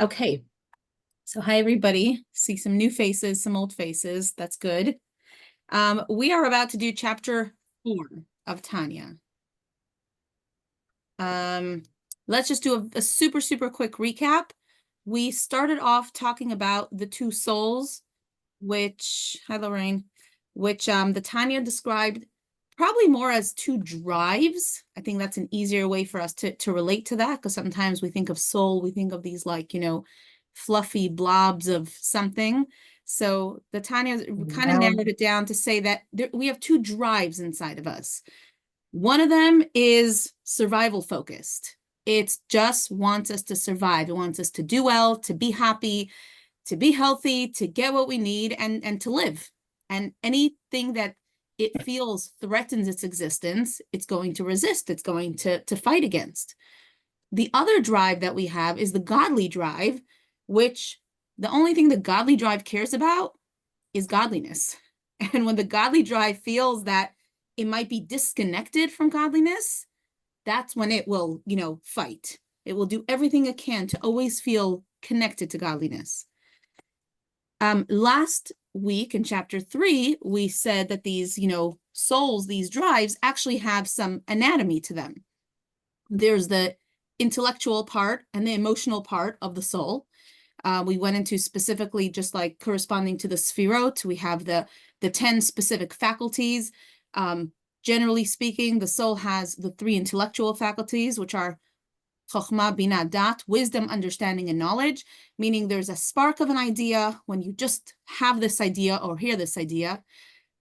Okay, so hi everybody. See some new faces, some old faces. That's good. We are about to do chapter 4 of Tanya. Um, let's just do a super, super quick recap. We started off talking about the two souls, hi Lorraine, which the Tanya described probably more as two drives. I think that's an easier way for us to relate to that, because sometimes we think of soul, we think of these fluffy blobs of something. So the Tanya kind of narrowed it down to say that we have two drives inside of us. One of them is survival focused. It just wants us to survive. It wants us to do well, to be happy, to be healthy, to get what we need, and to live. And anything that it feels threatens its existence, it's going to resist, it's going to fight against. The other drive that we have is the godly drive, which the only thing the godly drive cares about is godliness. And when the godly drive feels that it might be disconnected from godliness, that's when it will, fight. It will do everything it can to always feel connected to godliness. Last week in chapter 3, we said that these, souls, these drives actually have some anatomy to them. There's the intellectual part and the emotional part of the soul. We went into specifically just like corresponding to the sphirot. We have the 10 specific faculties. Generally speaking, the soul has the 3 intellectual faculties, which are chokhmah, bina, dat, wisdom, understanding, and knowledge, meaning there's a spark of an idea when you just have this idea or hear this idea.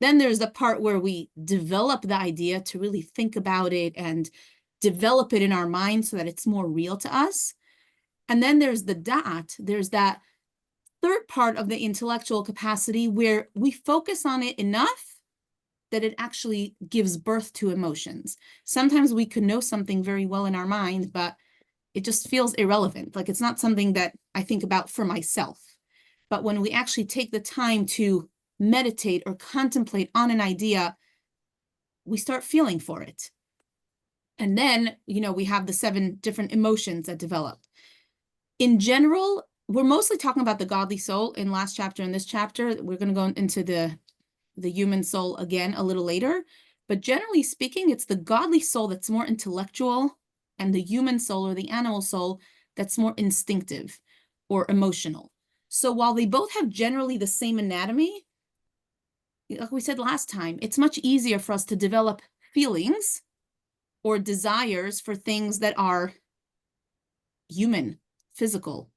Then there's the part where we develop the idea to really think about it and develop it in our mind so that it's more real to us. And then there's the dat, there's that third part of the intellectual capacity where we focus on it enough that it actually gives birth to emotions. Sometimes we could know something very well in our mind, but it just feels irrelevant. Like it's not something that I think about for myself. But when we actually take the time to meditate or contemplate on an idea, we start feeling for it. And then, we have the 7 different emotions that develop. In general, we're mostly talking about the godly soul in last chapter and this chapter. We're going to go into the human soul again a little later. But generally speaking, it's the godly soul that's more intellectual, and the human soul or the animal soul that's more instinctive or emotional. So while they both have generally the same anatomy, like we said last time, it's much easier for us to develop feelings or desires for things that are human, physical.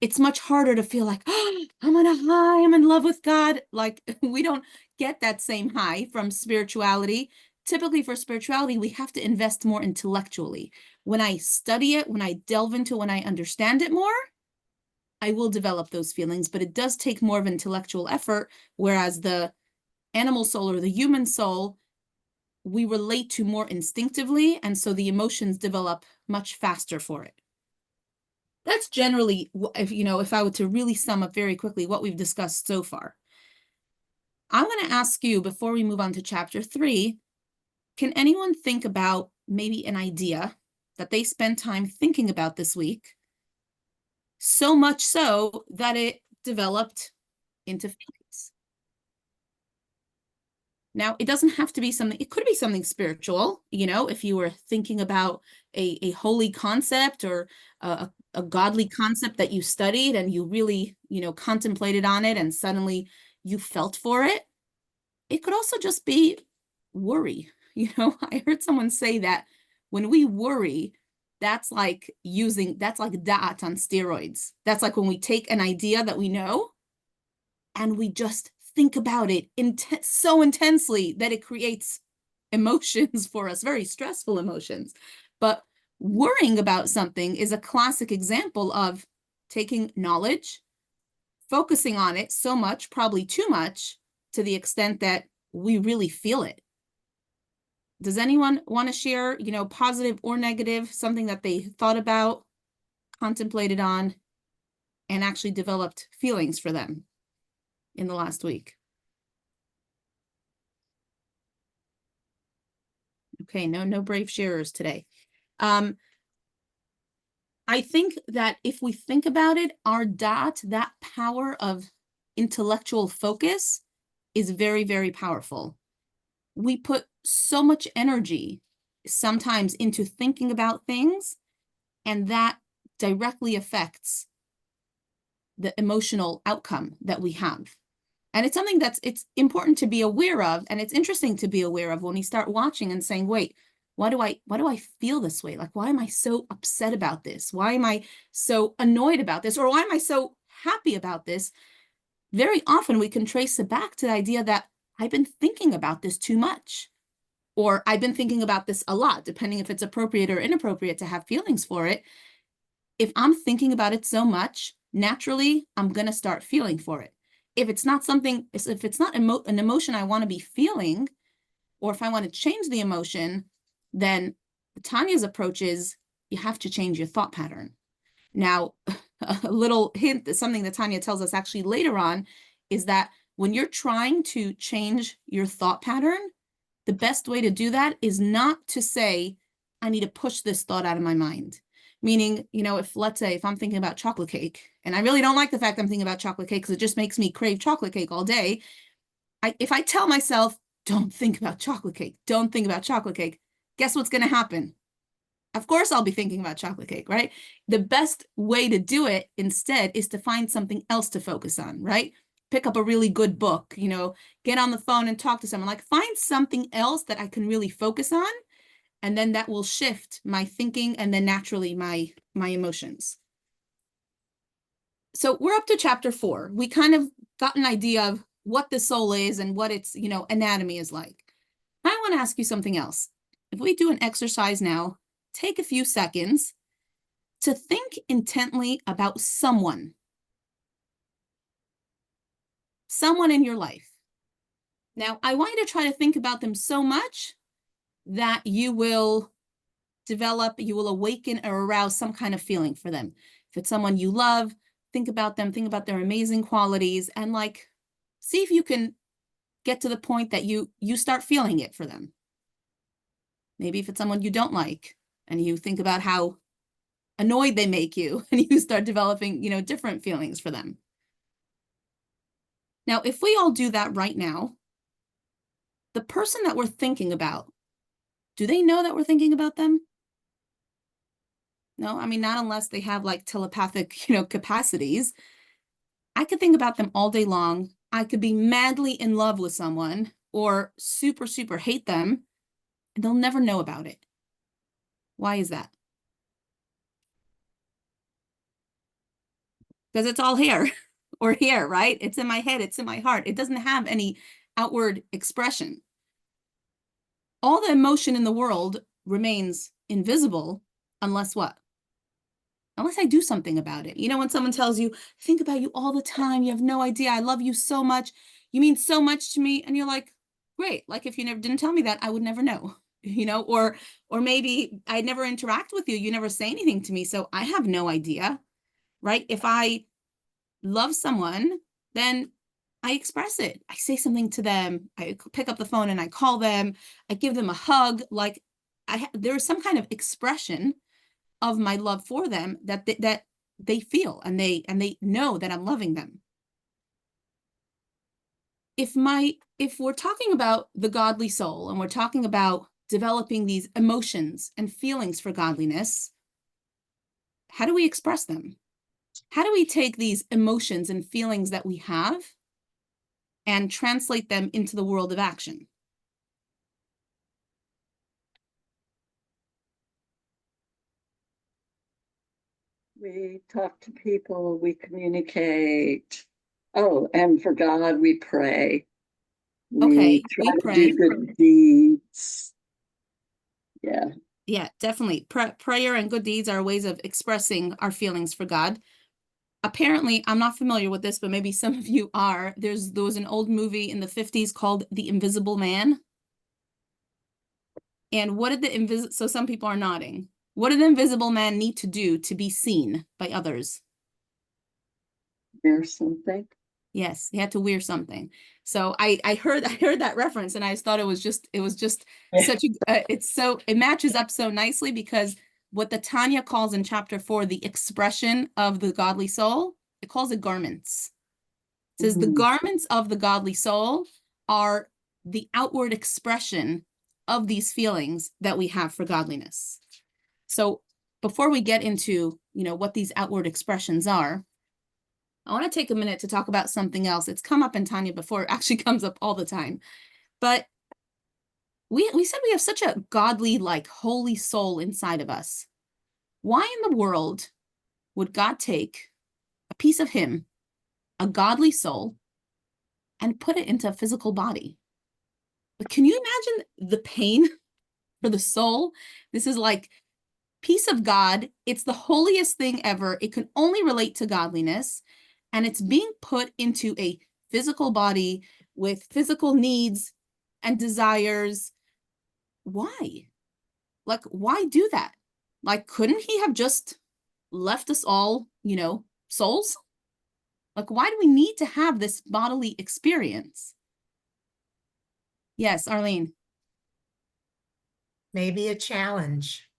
It's much harder to feel like, oh, I'm on a high, I'm in love with God. Like we don't get that same high from spirituality. Typically for spirituality, we have to invest more intellectually. When I study it, when I delve into it, when I understand it more, I will develop those feelings, but it does take more of an intellectual effort, whereas the animal soul or the human soul, we relate to more instinctively, and so the emotions develop much faster for it. That's generally, if I were to really sum up very quickly what we've discussed so far. I'm going to ask you, before we move on to chapter 3, can anyone think about maybe an idea that they spent time thinking about this week, so much so that it developed into feelings? Now, it doesn't have to be something, it could be something spiritual, if you were thinking about a holy concept or a godly concept that you studied and you really, contemplated on it and suddenly you felt for it. It could also just be worry. I heard someone say that when we worry, that's like da'at on steroids. That's like when we take an idea that we know and we just think about it so intensely that it creates emotions for us, very stressful emotions. But worrying about something is a classic example of taking knowledge, focusing on it so much, probably too much, to the extent that we really feel it. Does anyone want to share, positive or negative, something that they thought about, contemplated on, and actually developed feelings for them in the last week? Okay, no brave sharers today. I think that if we think about it, our dot, that power of intellectual focus is very, very powerful. We put so much energy sometimes into thinking about things, and that directly affects the emotional outcome that we have. And it's something it's important to be aware of, and it's interesting to be aware of when we start watching and saying, wait, why do I feel this way? Like, why am I so upset about this? Why am I so annoyed about this? Or why am I so happy about this? Very often we can trace it back to the idea that I've been thinking about this too much, or I've been thinking about this a lot, depending if it's appropriate or inappropriate to have feelings for it. If I'm thinking about it so much, naturally, I'm going to start feeling for it. If it's not an emotion I want to be feeling, or if I want to change the emotion, then Tanya's approach is you have to change your thought pattern. Now, a little hint, something that Tanya tells us actually later on, is that when you're trying to change your thought pattern, the best way to do that is not to say, I need to push this thought out of my mind. Meaning, let's say if I'm thinking about chocolate cake, and I really don't like the fact I'm thinking about chocolate cake because it just makes me crave chocolate cake all day. If I tell myself, don't think about chocolate cake, don't think about chocolate cake, guess what's going to happen? Of course, I'll be thinking about chocolate cake, right? The best way to do it instead is to find something else to focus on, right? Pick up a really good book, get on the phone and talk to someone, like find something else that I can really focus on. And then that will shift my thinking and then naturally my emotions. So we're up to chapter 4. We kind of got an idea of what the soul is and what its, anatomy is like. I want to ask you something else. If we do an exercise now, take a few seconds to think intently about someone in your life. Now, I want you to try to think about them so much that you will awaken or arouse some kind of feeling for them. If it's someone you love, think about them, think about their amazing qualities, and see if you can get to the point that you start feeling it for them. Maybe if it's someone you don't like and you think about how annoyed they make you and you start developing, different feelings for them. Now, if we all do that right now, the person that we're thinking about, do they know that we're thinking about them? No, I mean, not unless they have telepathic, capacities. I could think about them all day long. I could be madly in love with someone or super, super hate them, and they'll never know about it. Why is that? Because it's all here or here, right? It's in my head, it's in my heart. It doesn't have any outward expression. All the emotion in the world remains invisible unless what? Unless I do something about it. When someone tells you, think about you all the time, you have no idea, I love you so much, you mean so much to me, and you're like, great, if you didn't tell me that, I would never know, or maybe I'd never interact with you, you never say anything to me, so I have no idea, right? If I love someone, then I express it. I say something to them, I pick up the phone and I call them, I give them a hug, there is some kind of expression of my love for them that they feel and they know that I'm loving them. If we're talking about the godly soul and we're talking about developing these emotions and feelings for godliness, how do we express them? How do we take these emotions and feelings that we have and translate them into the world of action? We talk to people, we communicate. Oh, and for God, we pray. Okay, We try we to pray. do good deeds. Yeah. Yeah, definitely. Prayer and good deeds are ways of expressing our feelings for God. Apparently, I'm not familiar with this, but maybe some of you are. There was an old movie in the 50s called The Invisible Man. And what did so some people are nodding. What did the Invisible Man need to do to be seen by others? Wear something. Yes, he had to wear something. So I heard that reference and I thought it was just Yeah. such a it matches up so nicely because what the Tanya calls in chapter 4, the expression of the godly soul, it calls it garments. It says the garments of the godly soul are the outward expression of these feelings that we have for godliness. So before we get into, what these outward expressions are, I want to take a minute to talk about something else. It's come up in Tanya before. It actually comes up all the time. But we said we have such a godly, holy soul inside of us. Why in the world would God take a piece of him, a godly soul, and put it into a physical body? But can you imagine the pain for the soul? This is like piece of God. It's the holiest thing ever. It can only relate to godliness. And it's being put into a physical body with physical needs and desires. Why? Why do that? Couldn't he have just left us all, souls? Why do we need to have this bodily experience? Yes, Arlene. Maybe a challenge.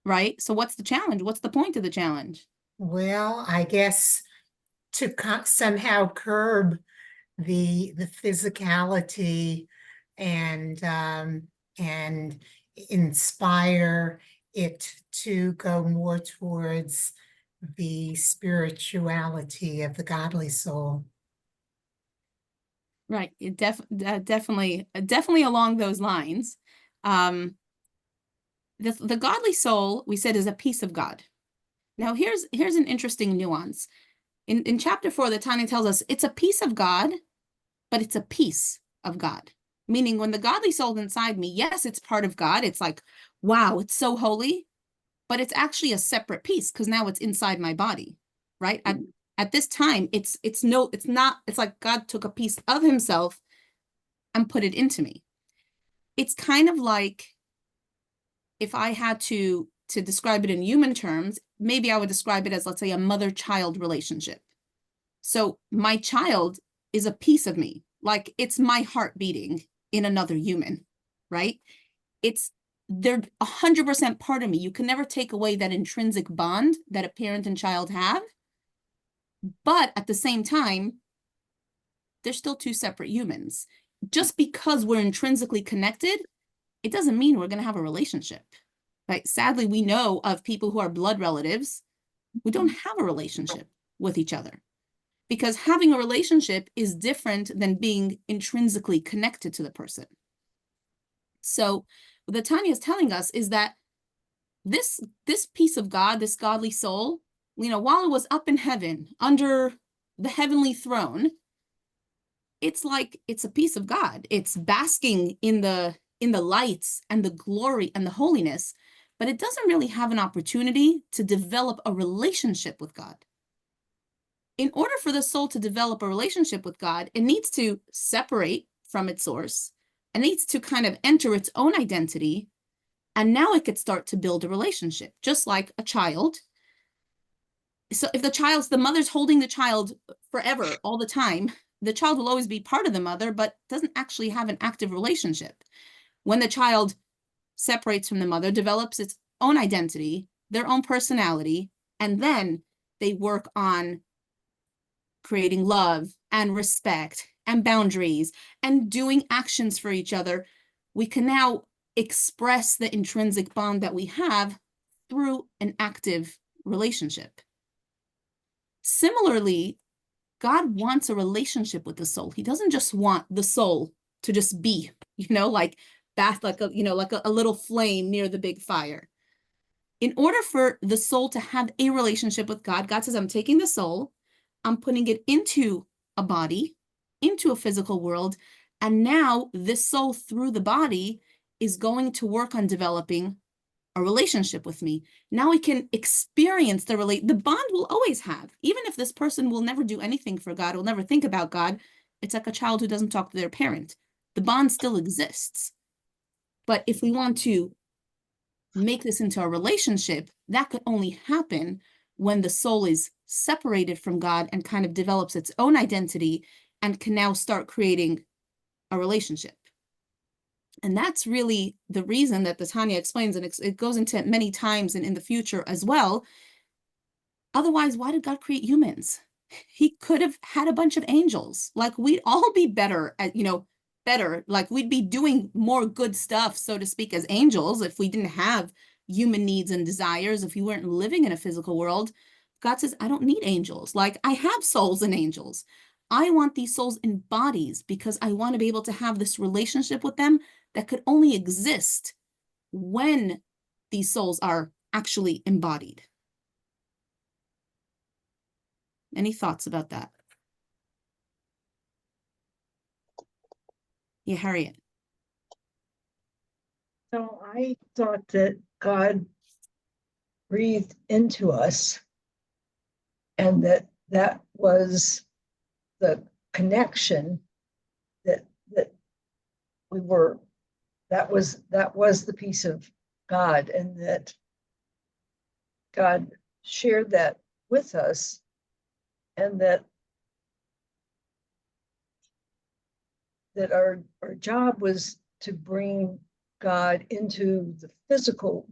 Right? So what's the challenge? What's the point of the challenge? Well, I guess to somehow curb the physicality and inspire it to go more towards the spirituality of the godly soul. Right. It definitely along those lines. The godly soul, we said, is a piece of God. Now, here's an interesting nuance. In chapter 4, the Tanya tells us it's a piece of God, but it's a piece of God. Meaning when the godly soul inside me, yes, it's part of God. It's like, wow, it's so holy, but it's actually a separate piece because now it's inside my body, right? At this time, it's like God took a piece of himself and put it into me. It's kind of like, if I had to describe it in human terms, maybe I would describe it as, let's say, a mother-child relationship. So my child is a piece of me, like it's my heart beating in another human, right? They're 100% part of me. You can never take away that intrinsic bond that a parent and child have. But at the same time, they're still two separate humans. Just because we're intrinsically connected, it doesn't mean we're going to have a relationship. Right? Sadly, we know of people who are blood relatives who don't have a relationship with each other, because having a relationship is different than being intrinsically connected to the person. So what the Tanya is telling us is that this piece of God, this godly soul, while it was up in heaven under the heavenly throne, it's like it's a piece of God. It's basking in the lights and the glory and the holiness, but it doesn't really have an opportunity to develop a relationship with God. In order for the soul to develop a relationship with God, it needs to separate from its source. It needs to kind of enter its own identity. And now it could start to build a relationship, just like a child. So if the mother's holding the child forever, all the time, the child will always be part of the mother, but doesn't actually have an active relationship. When the child separates from the mother, develops its own identity, their own personality, and then they work on creating love and respect and boundaries and doing actions for each other, we can now express the intrinsic bond that we have through an active relationship. Similarly, God wants a relationship with the soul. He doesn't just want the soul to just be, like a little flame near the big fire. In order for the soul to have a relationship with God, God says, I'm taking the soul, I'm putting it into a body, into a physical world, and now this soul through the body is going to work on developing a relationship with me. Now we can experience the bond we'll always have. Even if this person will never do anything for God, will never think about God, it's like a child who doesn't talk to their parent. The bond still exists. But if we want to make this into a relationship, that could only happen when the soul is separated from God and kind of develops its own identity and can now start creating a relationship. And that's really the reason that the Tanya explains, and it goes into it many times and in the future as well. Otherwise, why did God create humans? He could have had a bunch of angels. Like, we'd all be better at, better. Like, we'd be doing more good stuff, so to speak, as angels if we didn't have human needs and desires, if we weren't living in a physical world. God says, I don't need angels. Like, I have souls and angels. I want these souls in bodies because I want to be able to have this relationship with them that could only exist when these souls are actually embodied. Any thoughts about that? Yeah, Harriet. So I thought that God breathed into us and that was the connection that we were, that was the piece of God, and that God shared that with us, and that our job was to bring God into the physical,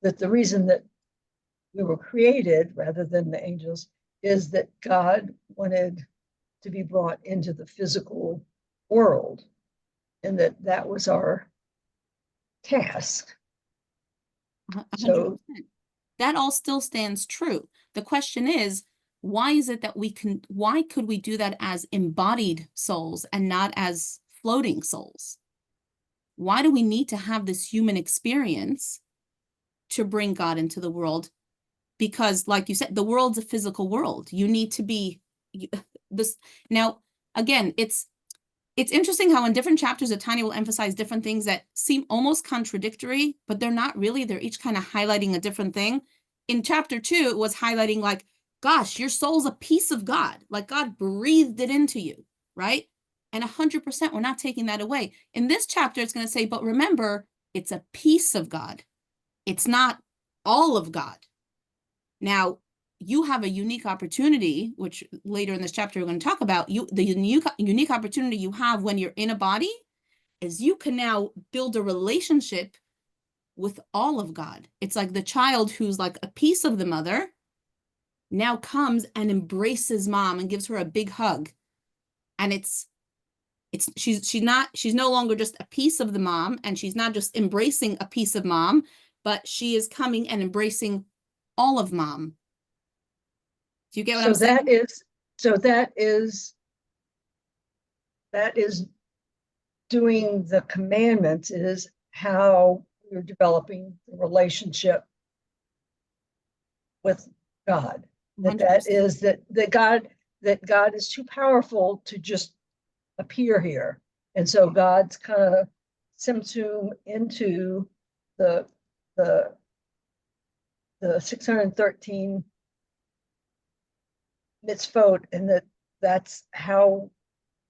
that the reason that we were created rather than the angels is that God wanted to be brought into the physical world, and that was our task. 100%. So that all still stands true. The question is, why is it that why could we do that as embodied souls and not as floating souls? Why do we need to have this human experience to bring God into the world? Because, like you said, the world's a physical world. You need to be this. Now, again, it's interesting how in different chapters of Tanya will emphasize different things that seem almost contradictory, but they're not really. They're each kind of highlighting a different thing. In chapter 2, it was highlighting like, gosh, your soul's a piece of God. Like, God breathed it into you, right? And 100%, we're not taking that away. In this chapter, it's going to say, but remember, it's a piece of God. It's not all of God. Now, you have a unique opportunity, which later in this chapter we're going to talk about. The unique opportunity you have when you're in a body is you can now build a relationship with all of God. It's like the child who's like a piece of the mother now comes and embraces mom and gives her a big hug. And she's no longer just a piece of the mom, and she's not just embracing a piece of mom, but she is coming and embracing all of mom. Do you get what I'm saying? That is doing the commandments, is how we're developing the relationship with God. That God is too powerful to just appear here. And so God's kind of symptom into the 613 mitzvot, and that's how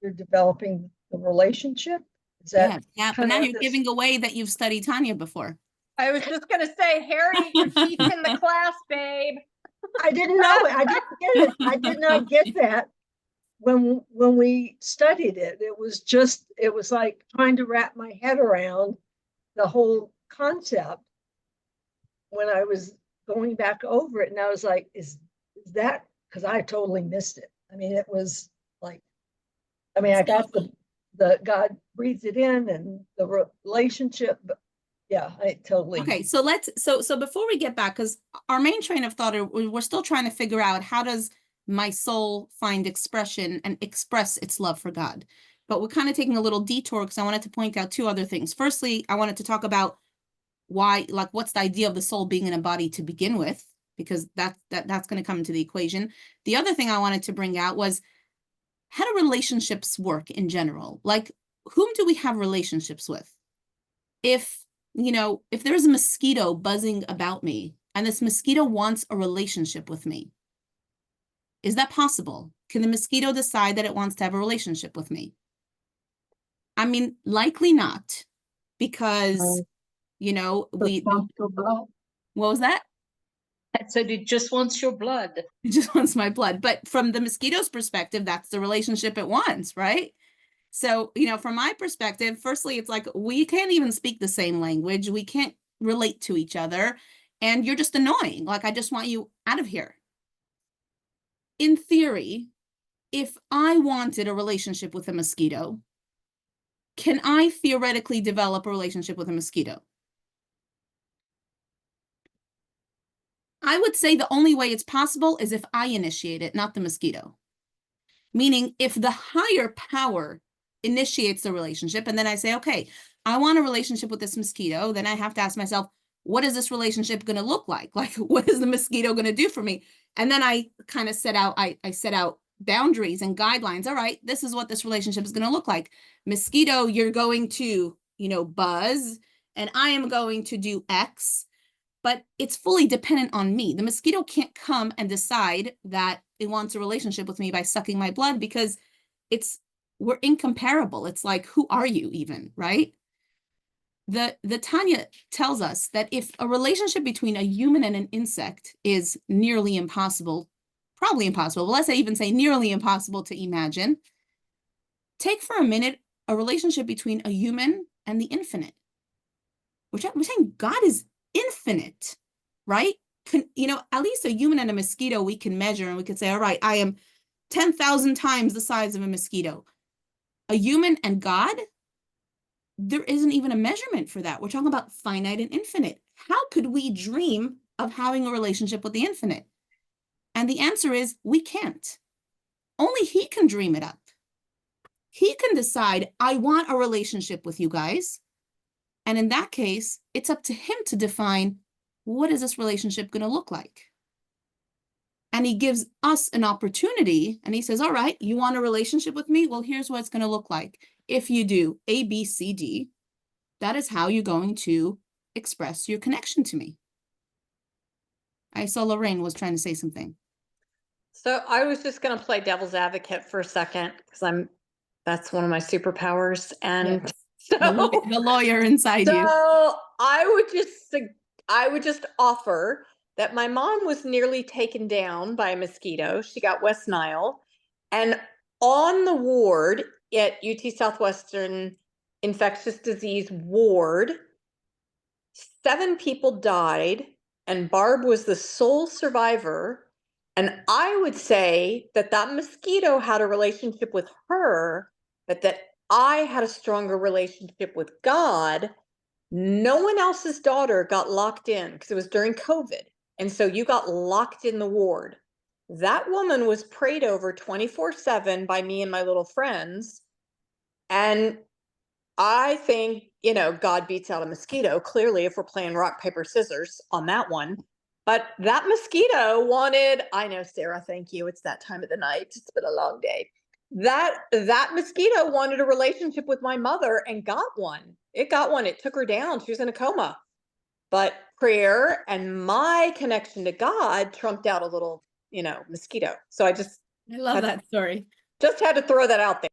you're developing the relationship. Is that but now you're giving away that you've studied Tanya before. I was just gonna say, Harry, you're teaching the class, babe. I didn't know it. I didn't get it. I did not get that when we studied it. It was like trying to wrap my head around the whole concept when I was going back over it, and I was like, is that, because I totally missed it. I mean, it was like, I got the God breathed it in and the relationship, but yeah, I totally. Okay, so so before we get back, because our main train of thought, we're still trying to figure out, how does my soul find expression and express its love for God? But we're kind of taking a little detour because I wanted to point out 2 other things. Firstly, I wanted to talk about why, like, what's the idea of the soul being in a body to begin with, because that's going to come into the equation. The other thing I wanted to bring out was, how do relationships work in general? Like, whom do we have relationships with? If there's a mosquito buzzing about me and this mosquito wants a relationship with me, is that possible? Can the mosquito decide that it wants to have a relationship with me? I mean, likely not, because, what was that? I said it just wants your blood. It just wants my blood. But from the mosquito's perspective, that's the relationship it wants, right? So, from my perspective, firstly, it's like we can't even speak the same language. We can't relate to each other. And you're just annoying. Like, I just want you out of here. In theory, if I wanted a relationship with a mosquito, can I theoretically develop a relationship with a mosquito? I would say the only way it's possible is if I initiate it, not the mosquito. Meaning, if the higher power initiates the relationship, and then I say, okay, I want a relationship with this mosquito, then I have to ask myself, what is this relationship going to look like? Like, what is the mosquito going to do for me? And then I kind of set out, I set out boundaries and guidelines. All right, this is what this relationship is going to look like. Mosquito, you're going to, buzz, and I am going to do X, but it's fully dependent on me. The mosquito can't come and decide that it wants a relationship with me by sucking my blood, because we're incomparable. It's like, who are you even, right? The Tanya tells us that if a relationship between a human and an insect is nearly impossible, probably impossible, but let's even say nearly impossible to imagine, take for a minute a relationship between a human and the infinite. We're saying God is infinite, right? At least a human and a mosquito we can measure, and we could say, all right, I am 10,000 times the size of a mosquito. A human and God, there isn't even a measurement for that. We're talking about finite and infinite. How could we dream of having a relationship with the infinite? And the answer is we can't. Only he can dream it up. He can decide, I want a relationship with you guys. And in that case, it's up to him to define, what is this relationship going to look like? And he gives us an opportunity, and he says, all right, you want a relationship with me? Well, here's what it's going to look like. If you do A, B, C, D, that is how you're going to express your connection to me. I saw Lorraine was trying to say something. So I was just going to play devil's advocate for a second, because that's one of my superpowers. And Yes. so The lawyer inside you. So I would just offer that my mom was nearly taken down by a mosquito. She got West Nile, and on the ward at UT Southwestern Infectious Disease Ward, 7 people died, and Barb was the sole survivor. And I would say that mosquito had a relationship with her, but that I had a stronger relationship with God. No one else's daughter got locked in, because it was during COVID. And so you got locked in the ward. That woman was prayed over 24/7 by me and my little friends. And I think, God beats out a mosquito, clearly, if we're playing rock, paper, scissors on that one. But that mosquito I know, Sarah, thank you. It's that time of the night. It's been a long day. That mosquito wanted a relationship with my mother and got one. It got one. It took her down. She was in a coma. But prayer and my connection to God trumped out a little, mosquito. So I love that story. Just had to throw that out there.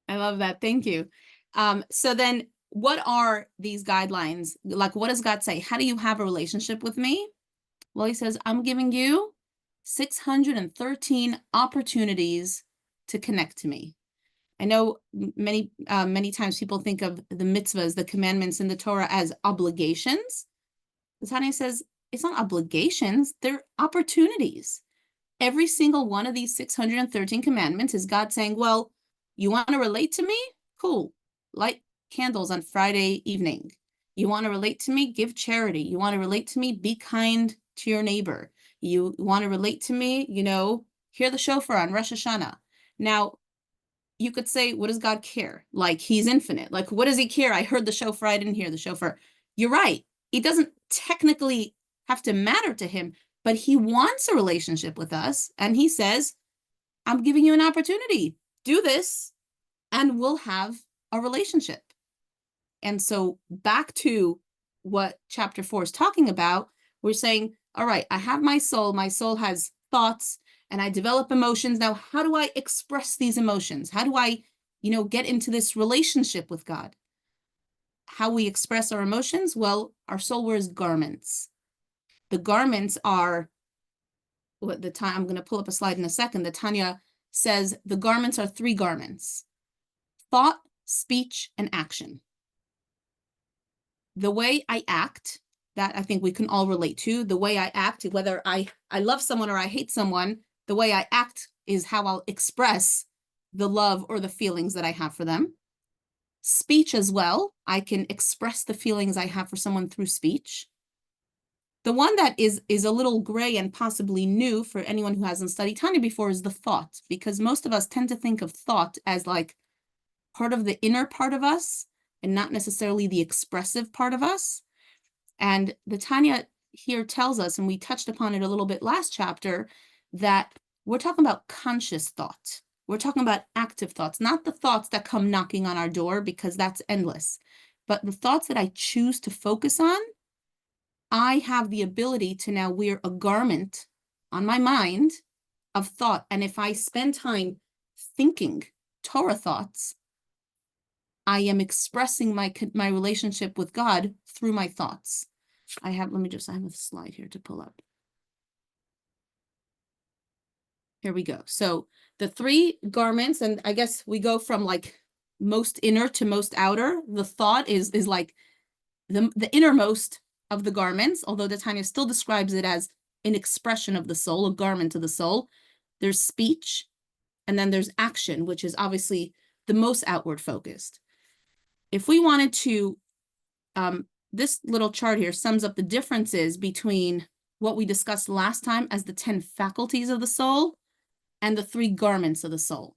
I love that. Thank you. So then what are these guidelines? Like, what does God say? How do you have a relationship with me? Well, he says, I'm giving you 613 opportunities to connect to me. I know many times people think of the mitzvahs, the commandments in the Torah, as obligations. Tanya says it's not obligations, they're opportunities. Every single one of these 613 commandments is God saying, well, you want to relate to me? Cool. Light candles on Friday evening. You want to relate to me? Give charity. You want to relate to me? Be kind to your neighbor. You want to relate to me? Hear the shofar on Rosh Hashanah. Now, you could say, what does God care? Like, he's infinite. Like, what does he care? I heard the shofar. I didn't hear the shofar. You're right. It doesn't technically have to matter to him, but he wants a relationship with us. And he says, I'm giving you an opportunity. Do this and we'll have a relationship. And so back to what chapter 4 is talking about, we're saying, all right, I have my soul. My soul has thoughts and I develop emotions. Now, how do I express these emotions? How do I, get into this relationship with God? How we express our emotions? Well, our soul wears garments. The garments are what the time, I'm going to pull up a slide in a second. The Tanya says the garments are 3 garments. thought, speech, and action. The way I act, that I think we can all relate to, the way I act, whether I love someone or I hate someone, the way I act is how I'll express the love or the feelings that I have for them. Speech as well, I can express the feelings I have for someone through speech. The one that is a little gray and possibly new for anyone who hasn't studied Tanya before is the thought, because most of us tend to think of thought as like part of the inner part of us and not necessarily the expressive part of us. And the Tanya here tells us, and we touched upon it a little bit last chapter, that we're talking about conscious thought. We're talking about active thoughts, not the thoughts that come knocking on our door, because that's endless. But the thoughts that I choose to focus on, I have the ability to now wear a garment on my mind of thought. And if I spend time thinking Torah thoughts, I am expressing my relationship with God through my thoughts. I have a slide here to pull up. Here we go. So the 3 garments, and I guess we go from like most inner to most outer. The thought is like the innermost of the garments, although the Tanya still describes it as an expression of the soul, a garment of the soul. There's speech, and then there's action, which is obviously the most outward focused. If we wanted to, this little chart here sums up the differences between what we discussed last time as the 10 faculties of the soul and the 3 garments of the soul.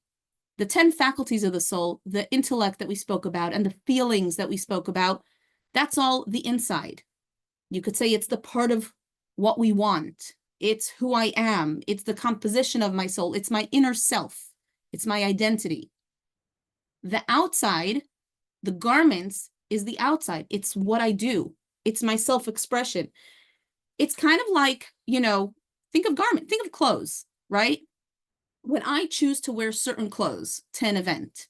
The 10 faculties of the soul, the intellect that we spoke about and the feelings that we spoke about, that's all the inside. You could say it's the part of what we want. It's who I am. It's the composition of my soul. It's my inner self. It's my identity. The outside, the garments, is the outside. It's what I do. It's my self-expression. It's kind of like, think of garment, think of clothes, right? When I choose to wear certain clothes to an event,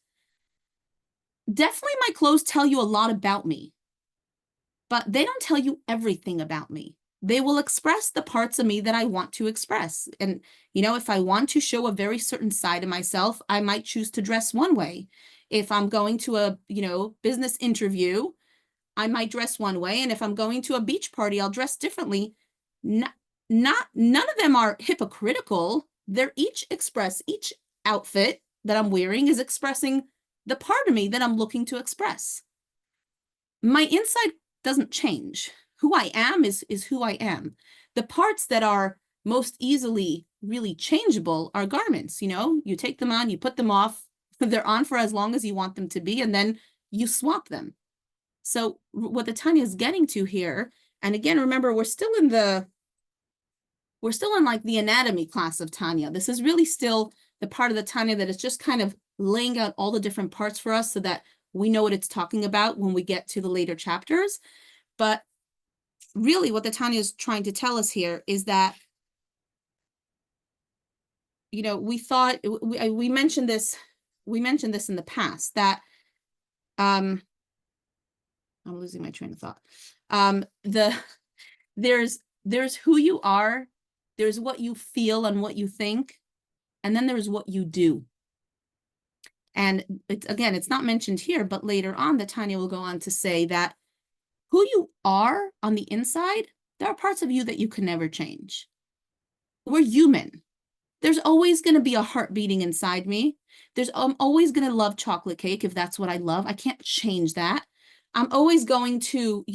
definitely my clothes tell you a lot about me, but they don't tell you everything about me. They will express the parts of me that I want to express. And, if I want to show a very certain side of myself, I might choose to dress one way. If I'm going to a, business interview, I might dress one way. And if I'm going to a beach party, I'll dress differently. None of them are hypocritical. They're each outfit that I'm wearing is expressing the part of me that I'm looking to express. My inside doesn't change. Who I am is who I am. The parts that are most easily really changeable are garments. You take them on, you put them off. They're on for as long as you want them to be, and then you swap them. So what the Tanya is getting to here, and again, remember, we're still in like the anatomy class of Tanya. This is really still the part of the Tanya that is just kind of laying out all the different parts for us so that we know what it's talking about when we get to the later chapters. But really what the Tanya is trying to tell us here is that, we thought, we mentioned this in the past, that, I'm losing my train of thought. There's who you are, there's what you feel and what you think, and then there's what you do. And it's not mentioned here, but later on, the Tanya will go on to say that who you are on the inside, there are parts of you that you can never change. We're human. There's always going to be a heart beating inside me. I'm always going to love chocolate cake if that's what I love. I can't change that. I'm always going to,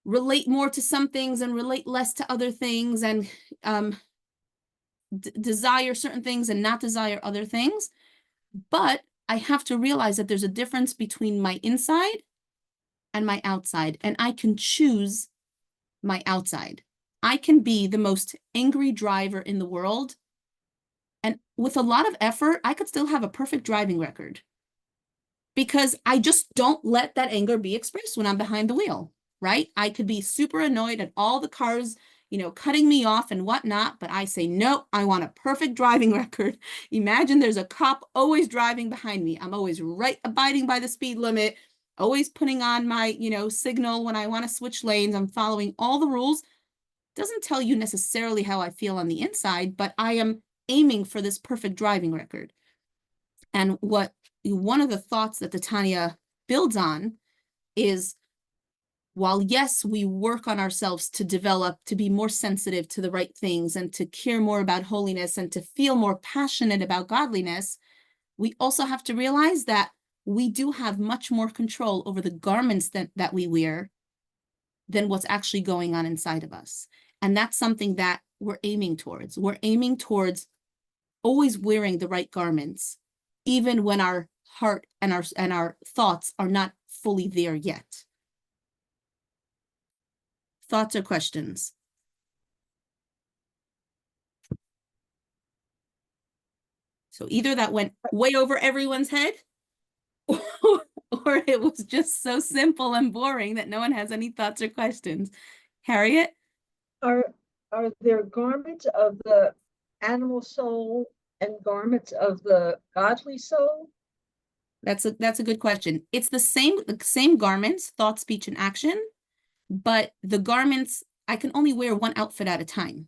relate more to some things and relate less to other things, and desire certain things and not desire other things. But I have to realize that there's a difference between my inside and my outside, and I can choose my outside. I can be the most angry driver in the world, and with a lot of effort, I could still have a perfect driving record because I just don't let that anger be expressed when I'm behind the wheel, right? I could be super annoyed at all the cars, cutting me off and whatnot, but I say, no, I want a perfect driving record. Imagine there's a cop always driving behind me. I'm always abiding by the speed limit, always putting on my, signal when I want to switch lanes. I'm following all the rules. Doesn't tell you necessarily how I feel on the inside, but I am aiming for this perfect driving record. And what one of the thoughts that the Tanya builds on is, while yes, we work on ourselves to develop, to be more sensitive to the right things and to care more about holiness and to feel more passionate about godliness, we also have to realize that we do have much more control over the garments that we wear than what's actually going on inside of us. And that's something that we're aiming towards. We're aiming towards always wearing the right garments, even when our heart and our thoughts are not fully there yet. Thoughts or questions? So either that went way over everyone's head, or it was just so simple and boring that no one has any thoughts or questions. Harriet? Are there garments of the animal soul and garments of the godly soul? That's a good question. It's the same garments, thought, speech, and action, but the garments, I can only wear one outfit at a time.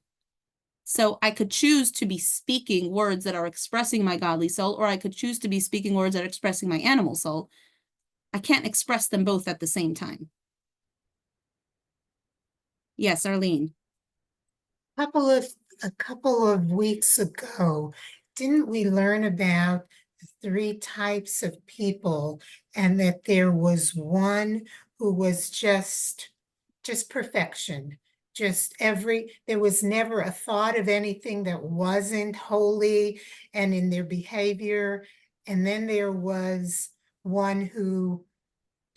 So I could choose to be speaking words that are expressing my godly soul, or I could choose to be speaking words that are expressing my animal soul. I can't express them both at the same time. Yes, Arlene. A couple of weeks ago, didn't we learn about the 3 types of people, and that there was one who was just perfection? There was never a thought of anything that wasn't holy and in their behavior. And then there was one who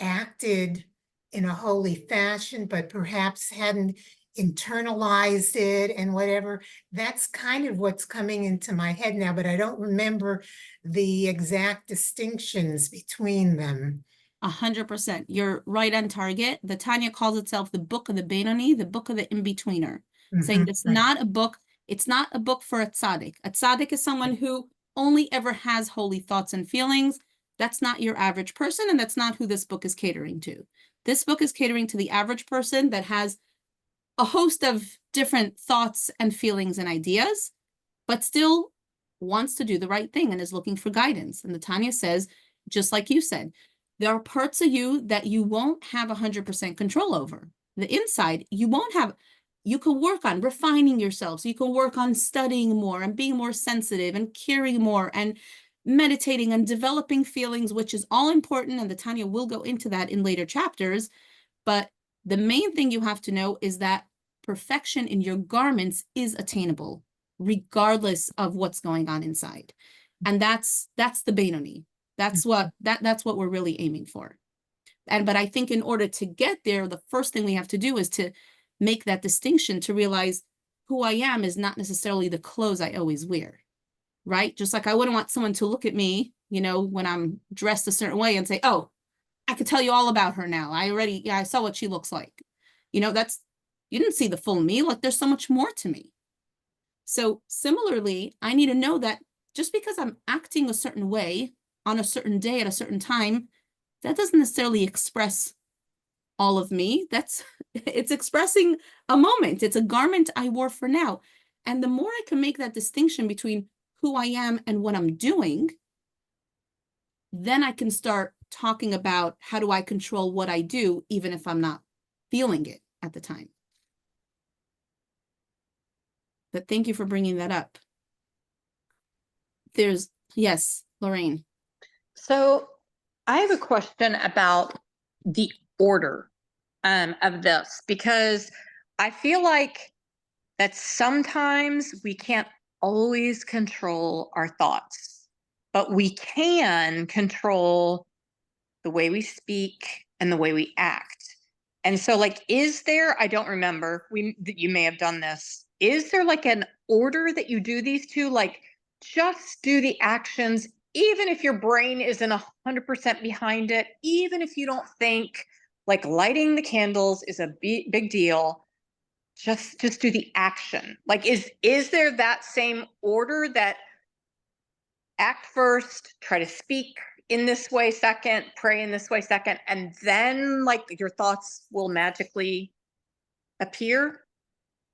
acted in a holy fashion, but perhaps hadn't internalized it and whatever. That's kind of what's coming into my head now, but I don't remember the exact distinctions between them. 100%. You're right on target. The Tanya calls itself the book of the Benoni, the book of the in-betweener, saying it's right. not a book. It's not a book for a tzaddik. A tzaddik is someone who only ever has holy thoughts and feelings. That's not your average person, and that's not who this book is catering to. This book is catering to the average person that has a host of different thoughts and feelings and ideas, but still wants to do the right thing and is looking for guidance. And the Tanya says, just like you said, there are parts of you that you won't have 100% control over. The inside, you won't have. You can work on refining yourself. So you can work on studying more and being more sensitive and caring more and meditating and developing feelings, which is all important. And the Tanya will go into that in later chapters. But the main thing you have to know is that perfection in your garments is attainable, regardless of what's going on inside. And that's the Benoni. That's what we're really aiming for. But I think in order to get there, the first thing we have to do is to make that distinction, to realize who I am is not necessarily the clothes I always wear, right? Just like I wouldn't want someone to look at me, when I'm dressed a certain way and say, oh, I could tell you all about her now. I saw what she looks like. You didn't see the full me. Like, there's so much more to me. So similarly, I need to know that just because I'm acting a certain way on a certain day at a certain time, that doesn't necessarily express all of me. It's expressing a moment. It's a garment I wore for now. And the more I can make that distinction between who I am and what I'm doing, then I can start talking about how do I control what I do, even if I'm not feeling it at the time. But thank you for bringing that up. Yes, Lorraine. So I have a question about the order of this, because I feel like that sometimes we can't always control our thoughts, but we can control the way we speak and the way we act. And so, like, is there, I don't remember, you may have done this, is there like an order that you do these two? Like, just do the actions, even if your brain isn't 100% behind it, even if you don't think like lighting the candles is a big deal, just do the action. Like, is there that same order, that act first, try to speak in this way second, pray in this way second, and then like your thoughts will magically appear?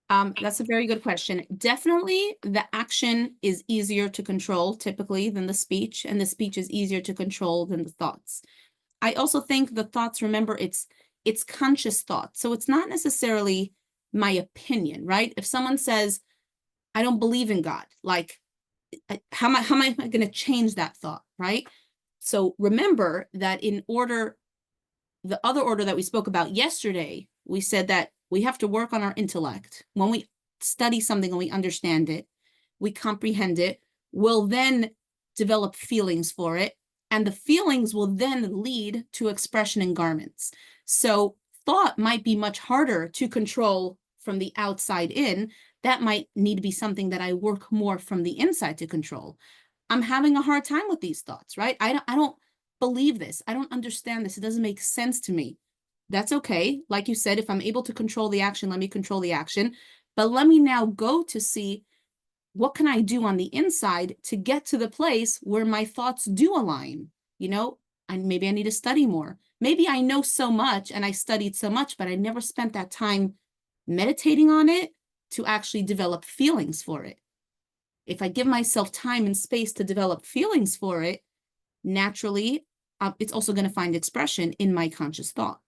That's a very good question. Definitely the action is easier to control typically than the speech, and the speech is easier to control than the thoughts. I also think the thoughts, remember, it's conscious thought. So it's not necessarily my opinion, right? If someone says, I don't believe in God, like how am I going to change that thought, right? So remember that the other order that we spoke about yesterday, we said that we have to work on our intellect. When we study something and we understand it, we comprehend it, we'll then develop feelings for it, and the feelings will then lead to expression in garments. So thought might be much harder to control from the outside in. That might need to be something that I work more from the inside to control. I'm having a hard time with these thoughts, right? I don't believe this. I don't understand this. It doesn't make sense to me. That's okay. Like you said, if I'm able to control the action, let me control the action. But let me now go to see what can I do on the inside to get to the place where my thoughts do align. Maybe I need to study more. Maybe I know so much and I studied so much, but I never spent that time meditating on it to actually develop feelings for it. If I give myself time and space to develop feelings for it, naturally, it's also going to find expression in my conscious thought.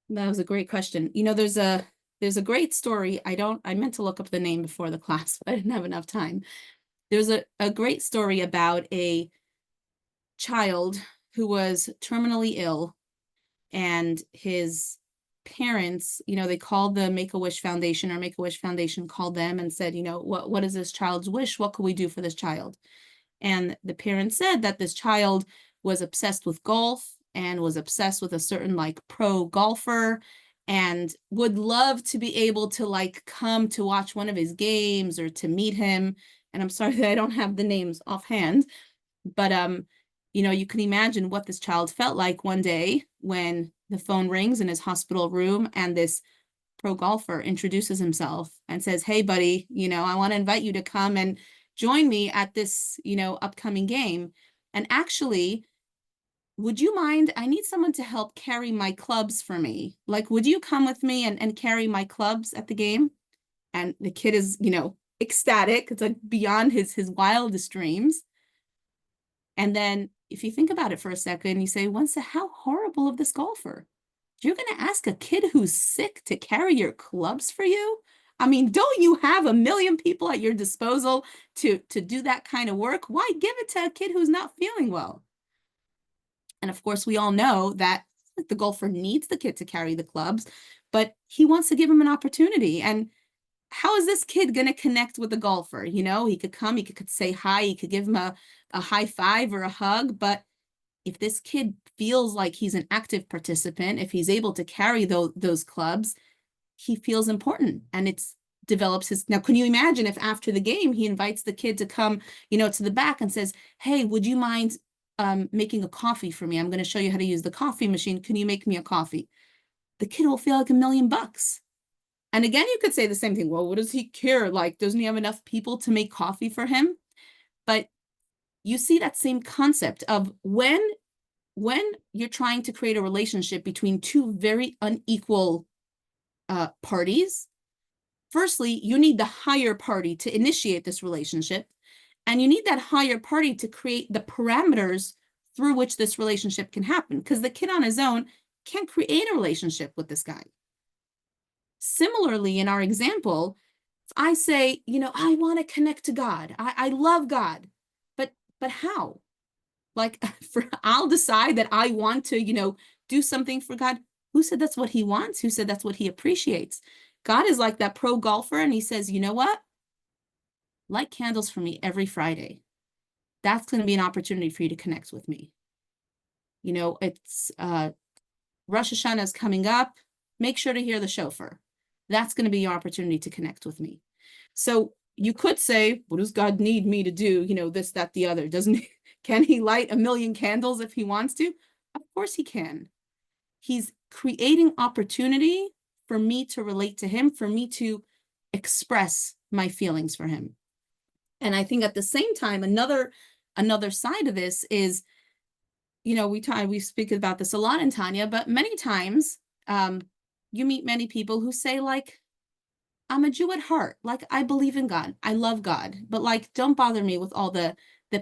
That was a great question. There's a great story. I meant to look up the name before the class, but I didn't have enough time. There's a great story about a child who was terminally ill, and his parents, they called the Make-A-Wish Foundation, or Make-A-Wish Foundation called them and said, what is this child's wish? What can we do for this child? And the parents said that this child was obsessed with golf and was obsessed with a certain pro golfer and would love to be able to come to watch one of his games or to meet him. And I'm sorry that I don't have the names offhand, but you can imagine what this child felt like one day when the phone rings in his hospital room and this pro golfer introduces himself and says, hey, buddy, I want to invite you to come and join me at this, upcoming game. And actually, would you mind? I need someone to help carry my clubs for me. Would you come with me and carry my clubs at the game? And the kid is, ecstatic. It's beyond his wildest dreams. And then if you think about it for a second, you say, how horrible of this golfer. You're going to ask a kid who's sick to carry your clubs for you? I mean, don't you have a million people at your disposal to do that kind of work? Why give it to a kid who's not feeling well? And of course, we all know that the golfer needs the kid to carry the clubs, but he wants to give him an opportunity. And how is this kid going to connect with the golfer? He could come, he could say hi, he could give him a high five or a hug. But if this kid feels like he's an active participant, if he's able to carry those clubs, he feels important, and it's develops his. Now, can you imagine if after the game he invites the kid to come, to the back and says, hey, would you mind making a coffee for me? I'm going to show you how to use the coffee machine. Can you make me a coffee? The kid will feel like $1 million. And again, you could say the same thing. Well, what does he care? Doesn't he have enough people to make coffee for him? But you see that same concept of when you're trying to create a relationship between two very unequal parties. Firstly, you need the higher party to initiate this relationship, and you need that higher party to create the parameters through which this relationship can happen, because the kid on his own can't create a relationship with this guy. Similarly, in our example, if I say, I want to connect to God. I love God, but how? I'll decide that I want to, do something for God. Who said that's what he wants? Who said that's what he appreciates? God is like that pro golfer, and he says, you know what? Light candles for me every Friday. That's going to be an opportunity for you to connect with me. It's Rosh Hashanah is coming up. Make sure to hear the shofar. That's going to be your opportunity to connect with me. So you could say, what does God need me to do? This, that, the other. Can he light 1 million candles if he wants to? Of course he can. He's creating opportunity for me to relate to him, for me to express my feelings for him. And I think at the same time, another side of this is, we speak about this a lot in Tanya, but many times you meet many people who say, like, I'm a Jew at heart. Like, I believe in God. I love God. But like, don't bother me with all the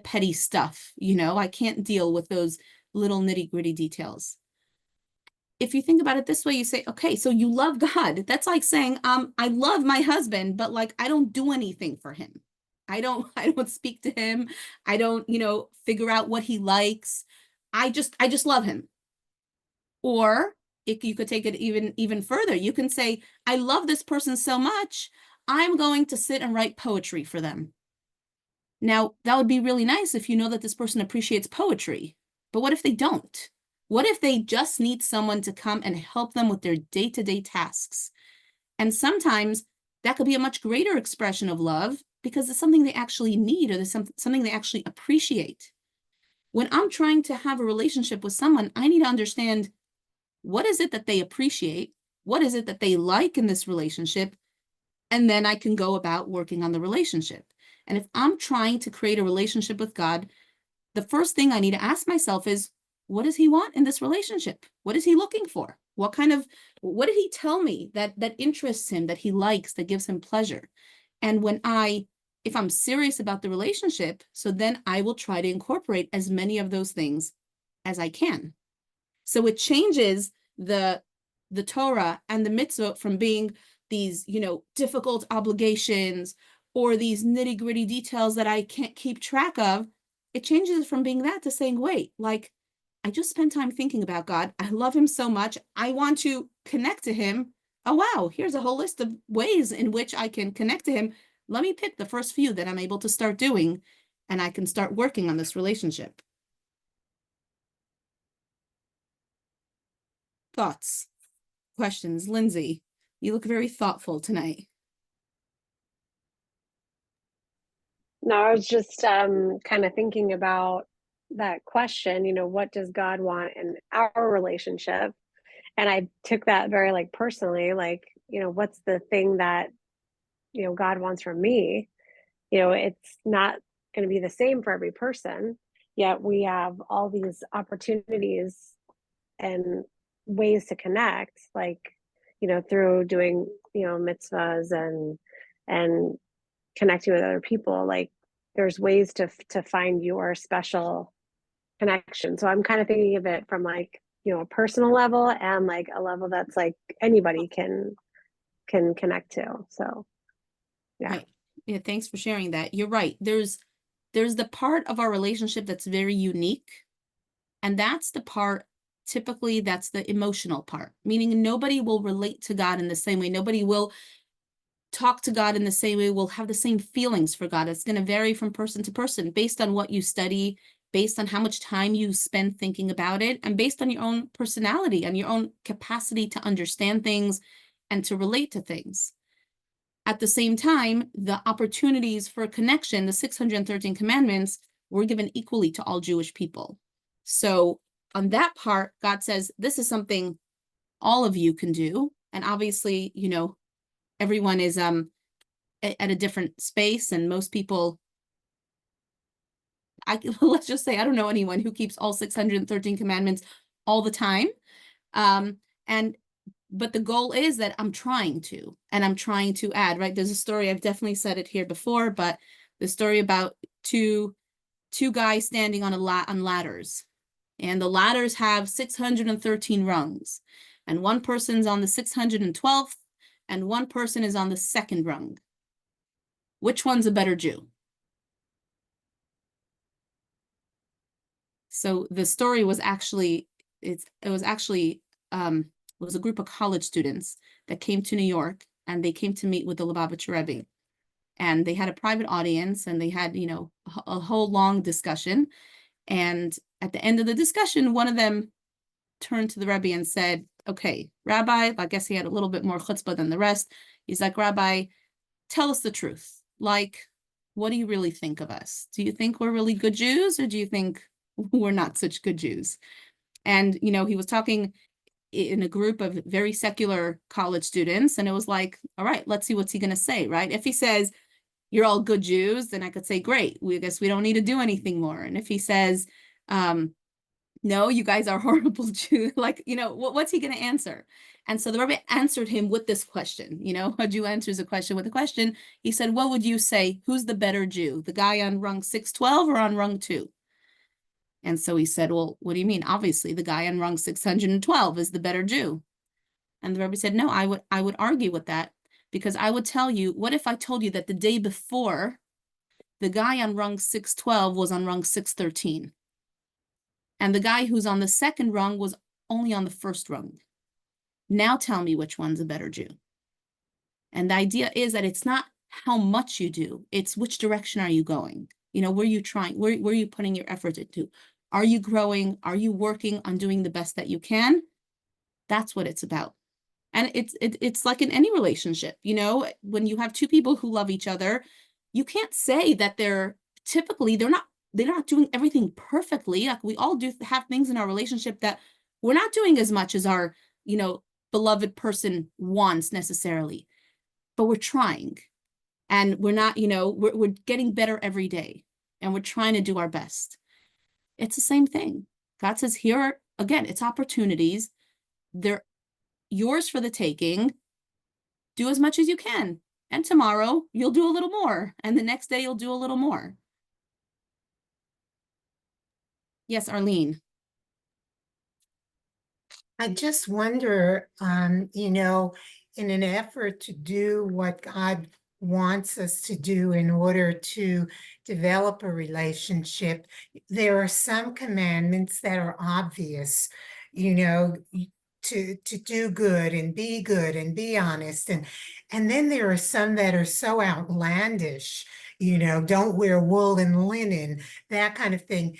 petty stuff, you know? I can't deal with those little nitty-gritty details. If you think about it this way, you say, okay, so you love God. That's like saying, I love my husband, but like, I don't do anything for him. I don't speak to him. I don't, figure out what he likes. I just love him. Or if you could take it even further, you can say, I love this person so much, I'm going to sit and write poetry for them. Now, that would be really nice if you know that this person appreciates poetry. But what if they don't? What if they just need someone to come and help them with their day-to-day tasks? And sometimes that could be a much greater expression of love because it's something they actually need, or there's something they actually appreciate. When I'm trying to have a relationship with someone, I need to understand, what is it that they appreciate? What is it that they like in this relationship? And then I can go about working on the relationship. And if I'm trying to create a relationship with God, the first thing I need to ask myself is, what does he want in this relationship? What is he looking for? What did he tell me that interests him, that he likes, that gives him pleasure? And if I'm serious about the relationship, so then I will try to incorporate as many of those things as I can. So it changes the Torah and the mitzvot from being these, difficult obligations or these nitty-gritty details that I can't keep track of. It changes from being that to saying, wait, like, I just spent time thinking about God. I love him so much. I want to connect to him. Oh, wow, here's a whole list of ways in which I can connect to him. Let me pick the first few that I'm able to start doing, and I can start working on this relationship. Thoughts, questions? Lindsay, you look very thoughtful tonight. No, I was just kind of thinking about that question, what does God want in our relationship? And I took that very like personally, like, what's the thing that, God wants from me? It's not going to be the same for every person, yet we have all these opportunities and ways to connect, like, through doing, mitzvahs and connecting with other people. Like, there's ways to find your special connection. So I'm kind of thinking of it from like, a personal level and like a level that's like anybody can connect to. So yeah. Right. Yeah, thanks for sharing that. You're right. There's the part of our relationship that's very unique, and that's the part, typically that's the emotional part, meaning nobody will relate to God in the same way. Nobody will talk to God in the same way, will have the same feelings for God. It's going to vary from person to person based on what you study, based on how much time you spend thinking about it, and based on your own personality and your own capacity to understand things and to relate to things. At the same time, the opportunities for connection, the 613 commandments, were given equally to all Jewish people. So on that part, God says, this is something all of you can do. And obviously, everyone is at a different space, and most people, let's just say, I don't know anyone who keeps all 613 commandments all the time. But the goal is that I'm trying to add, right? There's a story, I've definitely said it here before, but the story about two guys standing on ladders, and the ladders have 613 rungs, and one person's on the 612th, and one person is on the second rung. Which one's a better Jew? So the story was actually, it was a group of college students that came to New York, and they came to meet with the Lubavitcher Rebbe. And they had a private audience, and they had, a whole long discussion. And at the end of the discussion, one of them turned to the Rebbe and said, okay, Rabbi, I guess he had a little bit more chutzpah than the rest. He's like, Rabbi, tell us the truth. Like, what do you really think of us? Do you think we're really good Jews, or do you think we're not such good Jews? And, he was talking in a group of very secular college students, and it was like, all right, let's see what's he going to say, right? If he says, you're all good Jews, then I could say, great, I guess we don't need to do anything more. And if he says, no, you guys are horrible Jews. Like, what's he going to answer? And so the rabbi answered him with this question. A Jew answers a question with a question. He said, what would you say? Who's the better Jew? The guy on rung 612 or on rung 2? And so he said, well, what do you mean? Obviously, the guy on rung 612 is the better Jew. And the rabbi said, no, I would argue with that, because I would tell you, what if I told you that the day before, the guy on rung 612 was on rung 613? And the guy who's on the second rung was only on the first rung. Now tell me which one's a better Jew. And the idea is that it's not how much you do, it's which direction are you going? Where are you trying? Where are you putting your effort into? Are you growing? Are you working on doing the best that you can? That's what it's about. And it's like in any relationship, when you have two people who love each other, you can't say that they're not doing everything perfectly. Like, we all do have things in our relationship that we're not doing as much as our, beloved person wants necessarily, but we're trying, and we're not, we're getting better every day, and we're trying to do our best. It's the same thing. God says here, again, it's opportunities. They're yours for the taking. Do as much as you can. And tomorrow you'll do a little more. And the next day you'll do a little more. Yes, Arlene. I just wonder, in an effort to do what God wants us to do in order to develop a relationship, there are some commandments that are obvious, to do good and be honest. And then there are some that are so outlandish, don't wear wool and linen, that kind of thing.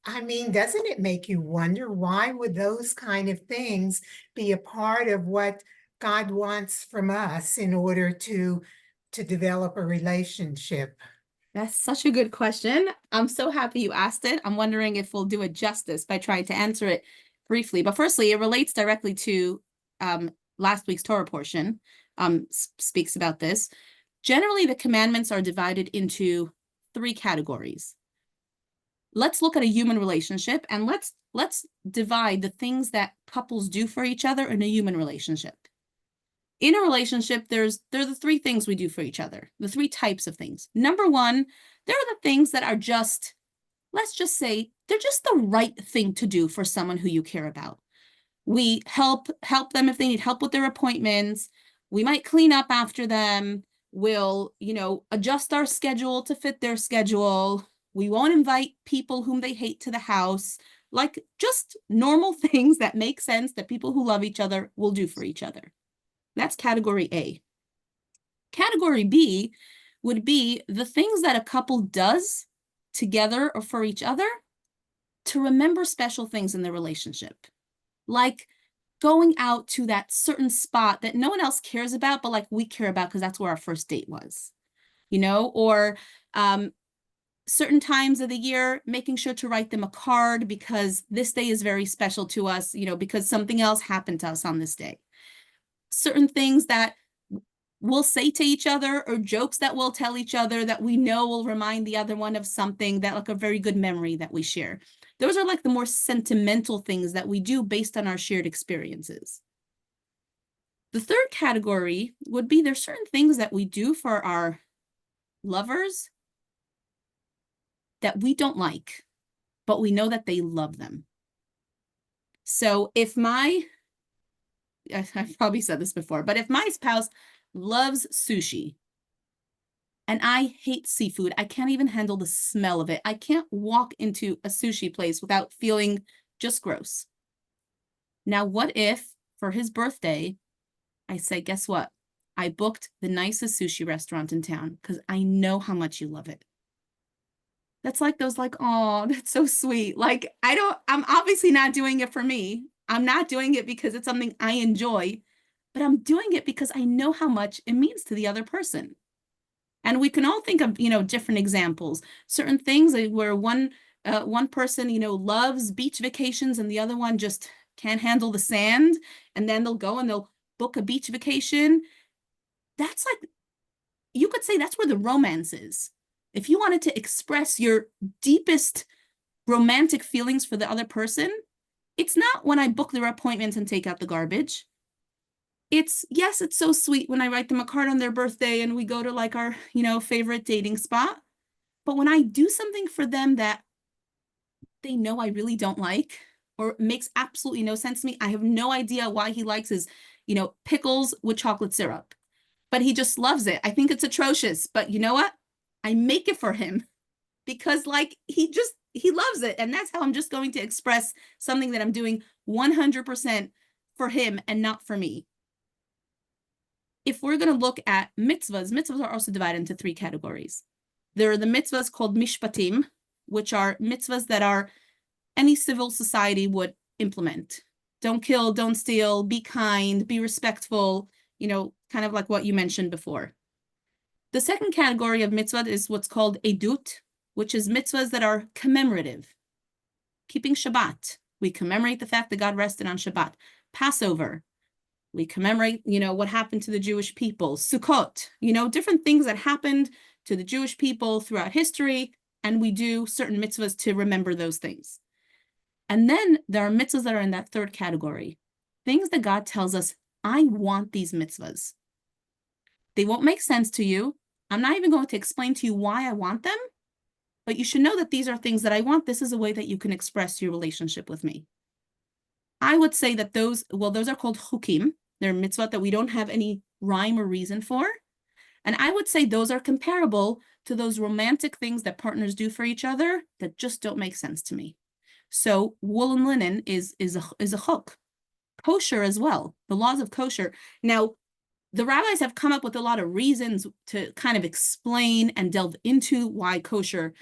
I mean, doesn't it make you wonder, why would those kind of things be a part of what God wants from us in order to develop a relationship? That's such a good question. I'm so happy you asked it. I'm wondering if we'll do it justice by trying to answer it briefly. But firstly, it relates directly to last week's Torah portion, speaks about this. Generally, the commandments are divided into 3 categories. Let's look at a human relationship, and let's divide the things that couples do for each other in a human relationship. In a relationship, there are the 3 things we do for each other, the 3 types of things. Number 1, there are the things that are just, let's just say, they're just the right thing to do for someone who you care about. We help them if they need help with their appointments. We might clean up after them. We'll, adjust our schedule to fit their schedule. We won't invite people whom they hate to the house. Like, just normal things that make sense that people who love each other will do for each other. That's category A. Category B would be the things that a couple does together or for each other to remember special things in their relationship. Like going out to that certain spot that no one else cares about, but like we care about because that's where our first date was, or certain times of the year, making sure to write them a card because this day is very special to us, because something else happened to us on this day. Certain things that we'll say to each other, or jokes that we'll tell each other that we know will remind the other one of something, that like a very good memory that we share. Those are like the more sentimental things that we do based on our shared experiences. The third category would be, there's certain things that we do for our lovers that we don't like, but we know that they love them. So if I've probably said this before, but if my spouse loves sushi and I hate seafood, I can't even handle the smell of it. I can't walk into a sushi place without feeling just gross. Now, what if for his birthday, I say, guess what? I booked the nicest sushi restaurant in town because I know how much you love it. That's like those, like, oh, that's so sweet. Like, I'm obviously not doing it for me. I'm not doing it because it's something I enjoy, but I'm doing it because I know how much it means to the other person. And we can all think of, different examples, certain things where one person, loves beach vacations and the other one just can't handle the sand. And then they'll go and they'll book a beach vacation. That's like, you could say that's where the romance is. If you wanted to express your deepest romantic feelings for the other person, it's not when I book their appointments and take out the garbage. It's, yes, it's so sweet when I write them a card on their birthday and we go to like our, favorite dating spot. But when I do something for them that they know I really don't like, or makes absolutely no sense to me, I have no idea why he likes his, pickles with chocolate syrup, but he just loves it. I think it's atrocious, but you know what? I make it for him because like he loves it. And that's how I'm just going to express something that I'm doing 100% for him and not for me. If we're going to look at mitzvahs are also divided into 3 categories. There are the mitzvahs called mishpatim, which are mitzvahs that are any civil society would implement. Don't kill, don't steal, be kind, be respectful, kind of like what you mentioned before. The second category of mitzvah is what's called edut, which is mitzvahs that are commemorative. Keeping Shabbat, we commemorate the fact that God rested on Shabbat. Passover, we commemorate, what happened to the Jewish people. Sukkot, different things that happened to the Jewish people throughout history, and we do certain mitzvahs to remember those things. And then there are mitzvahs that are in that third category. Things that God tells us, I want these mitzvahs. They won't make sense to you. I'm not even going to explain to you why I want them, but you should know that these are things that I want. This is a way that you can express your relationship with me. I would say that those are called chukim. They're mitzvot that we don't have any rhyme or reason for. And I would say those are comparable to those romantic things that partners do for each other that just don't make sense to me. So wool and linen is a chuk. Kosher as well, the laws of kosher. Now, the rabbis have come up with a lot of reasons to kind of explain and delve into why kosher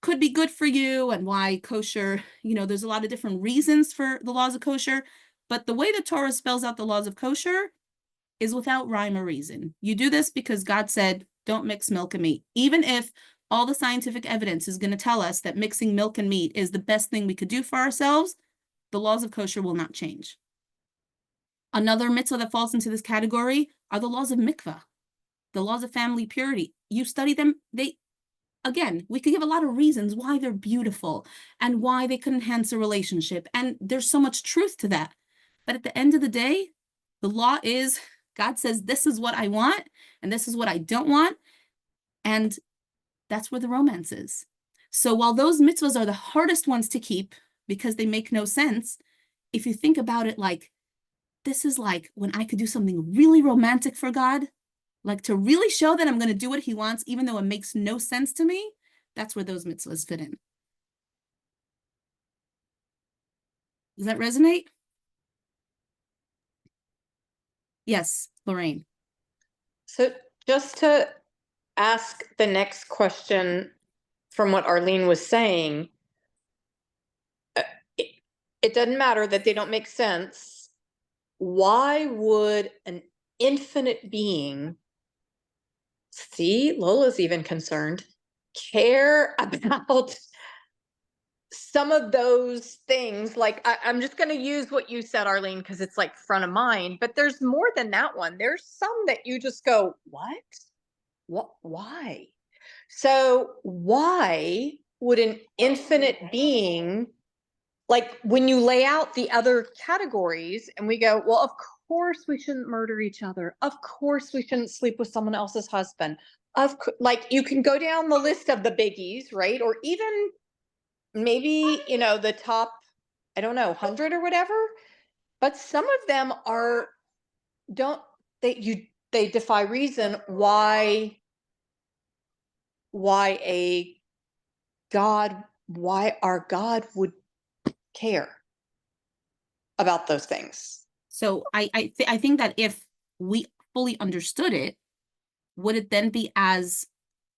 could be good for you and why kosher, there's a lot of different reasons for the laws of kosher. But the way the Torah spells out the laws of kosher is without rhyme or reason. You do this because God said, don't mix milk and meat. Even if all the scientific evidence is going to tell us that mixing milk and meat is the best thing we could do for ourselves, the laws of kosher will not change. Another mitzvah that falls into this category are the laws of mikvah, the laws of family purity. You study them, again, we could give a lot of reasons why they're beautiful and why they could enhance a relationship. And there's so much truth to that. But at the end of the day, the law is, God says, this is what I want and this is what I don't want. And that's where the romance is. So while those mitzvahs are the hardest ones to keep because they make no sense, if you think about it like, this is like when I could do something really romantic for God, like to really show that I'm going to do what he wants, even though it makes no sense to me, that's where those mitzvahs fit in. Does that resonate? Yes, Lorraine. So just to ask the next question from what Arlene was saying, it doesn't matter that they don't make sense. Why would an infinite being, see, Lola's even concerned, care about some of those things? Like, I'm just going to use what you said, Arlene, because it's like front of mind, but there's more than that one. There's some that you just go, what, why? So why would an infinite being, like when you lay out the other categories and we go, well, of course we shouldn't murder each other. Of course we shouldn't sleep with someone else's husband. Like you can go down the list of the biggies, right? Or even maybe, the top, I don't know, 100 or whatever. But some of them they defy reason why our God would care about those things. So I think that if we fully understood it, would it then be as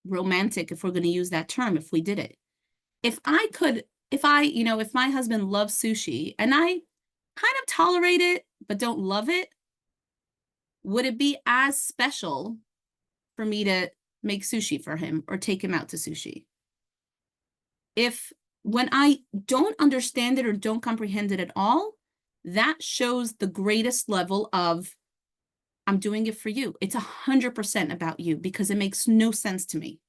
romantic, if we're going to use that term, if we did it? If my husband loves sushi and I kind of tolerate it, but don't love it, would it be as special for me to make sushi for him or take him out to sushi? When I don't understand it or don't comprehend it at all, that shows the greatest level of, I'm doing it for you. It's 100% about you because it makes no sense to me.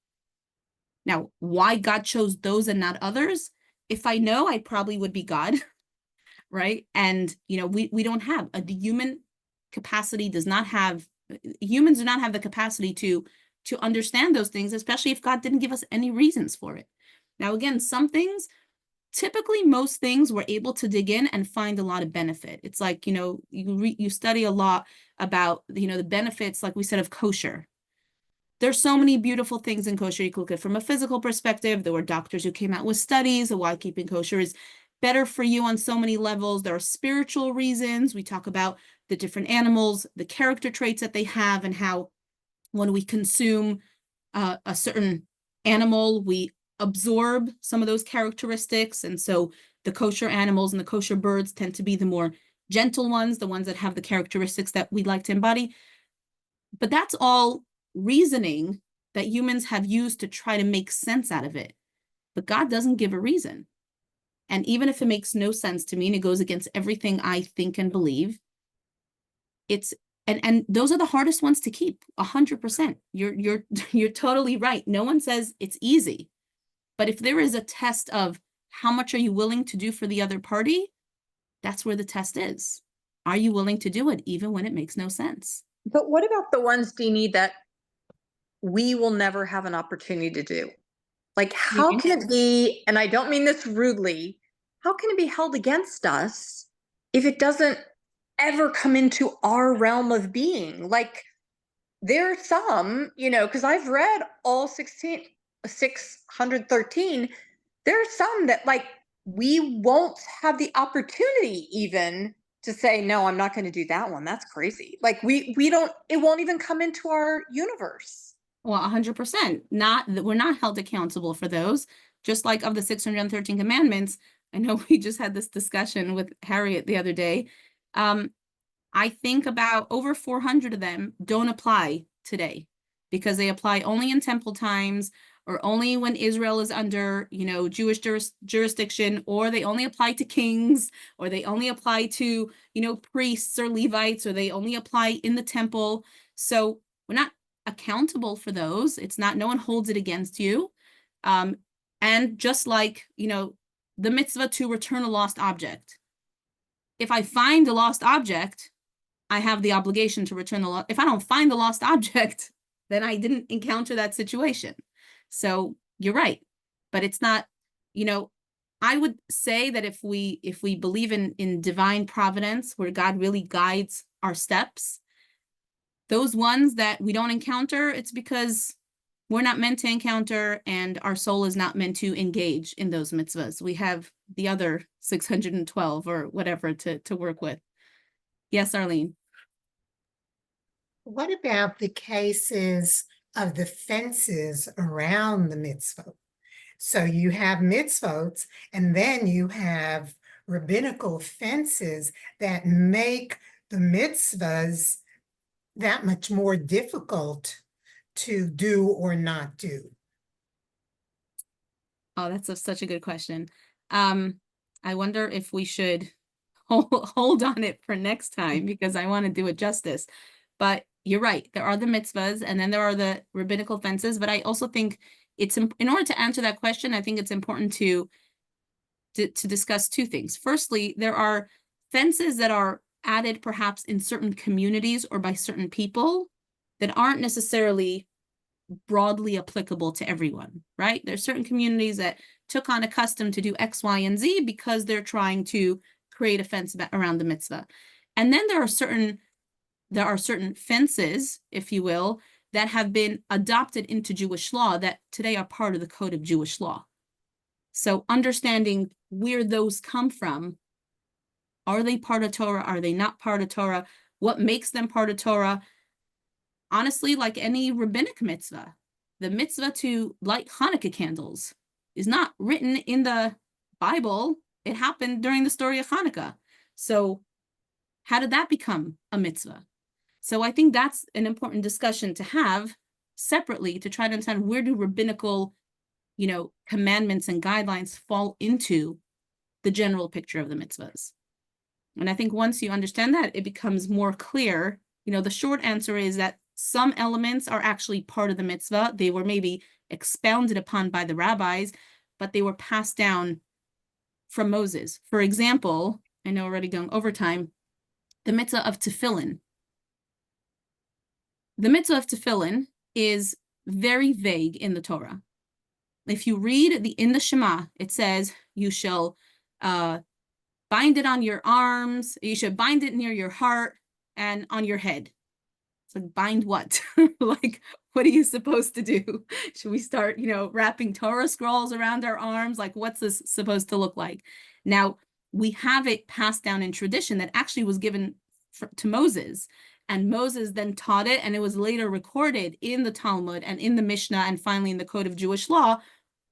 Now, why God chose those and not others, if I know, I probably would be God, right? And, we don't have the human capacity humans do not have the capacity to understand those things, especially if God didn't give us any reasons for it. Now, again, some things, typically most things we're able to dig in and find a lot of benefit. It's like, you study a lot about, the benefits, like we said, of kosher. There's so many beautiful things in kosher. You can look at it from a physical perspective. There were doctors who came out with studies of why keeping kosher is better for you on so many levels. There are spiritual reasons. We talk about the different animals, the character traits that they have, and how when we consume a certain animal, we absorb some of those characteristics. And so the kosher animals and the kosher birds tend to be the more gentle ones, the ones that have the characteristics that we like to embody. But that's all reasoning that humans have used to try to make sense out of it. But God doesn't give a reason. And even if it makes no sense to me and it goes against everything I think and believe, and those are the hardest ones to keep, 100%. You're totally right. No one says it's easy. But if there is a test of how much are you willing to do for the other party, that's where the test is. Are you willing to do it even when it makes no sense? But what about the ones, Deanie, that we will never have an opportunity to do? Like, how can it be, and I don't mean this rudely, how can it be held against us if it doesn't ever come into our realm of being? Like, there are some, because I've read all 613, there are some that, like, we won't have the opportunity even to say, no, I'm not going to do that one. That's crazy. Like, we don't, it won't even come into our universe. Well, 100%. We're not held accountable for those. Just like of the 613 commandments, I know we just had this discussion with Harriet the other day. I think about over 400 of them don't apply today because they apply only in temple times, or only when Israel is under, Jewish jurisdiction, or they only apply to kings, or they only apply to, priests or Levites, or they only apply in the temple. So we're not accountable for those. It's not, no one holds it against you. And just like, the mitzvah to return a lost object. If I find a lost object, I have the obligation to return the lost. If I don't find the lost object, then I didn't encounter that situation. So you're right, but it's not, I would say that if we believe in divine providence, where God really guides our steps, those ones that we don't encounter, it's because we're not meant to encounter, and our soul is not meant to engage in those mitzvahs. We have the other 612 or whatever to work with. Yes, Arlene. What about the cases of the fences around the mitzvah? So you have mitzvot, and then you have rabbinical fences that make the mitzvahs that much more difficult to do or not do. Oh, that's such a good question. I wonder if we should hold on it for next time, because I want to do it justice. But you're right. There are the mitzvahs, and then there are the rabbinical fences. But I also think it's in order to answer that question, I think it's important to discuss two things. Firstly, there are fences that are added perhaps in certain communities or by certain people that aren't necessarily broadly applicable to everyone, right? There's certain communities that took on a custom to do X, Y, and Z because they're trying to create a fence around the mitzvah. And then there are certain fences, if you will, that have been adopted into Jewish law that today are part of the code of Jewish law. So understanding where those come from, are they part of Torah? Are they not part of Torah? What makes them part of Torah? Honestly, like any rabbinic mitzvah, the mitzvah to light Hanukkah candles is not written in the Bible. It happened during the story of Hanukkah. So how did that become a mitzvah? So I think that's an important discussion to have separately to try to understand, where do rabbinical, commandments and guidelines fall into the general picture of the mitzvahs. And I think once you understand that, it becomes more clear. The short answer is that some elements are actually part of the mitzvah. They were maybe expounded upon by the rabbis, but they were passed down from Moses. For example, I know already going overtime, the mitzvah of tefillin. The mitzvah of tefillin is very vague in the Torah. If you read in the Shema, it says you shall bind it on your arms, you should bind it near your heart and on your head. It's like, bind what? Like, what are you supposed to do? Should we start, wrapping Torah scrolls around our arms? Like, what's this supposed to look like? Now, we have it passed down in tradition that actually was given to Moses, and Moses then taught it, and it was later recorded in the Talmud and in the Mishnah and finally in the Code of Jewish Law.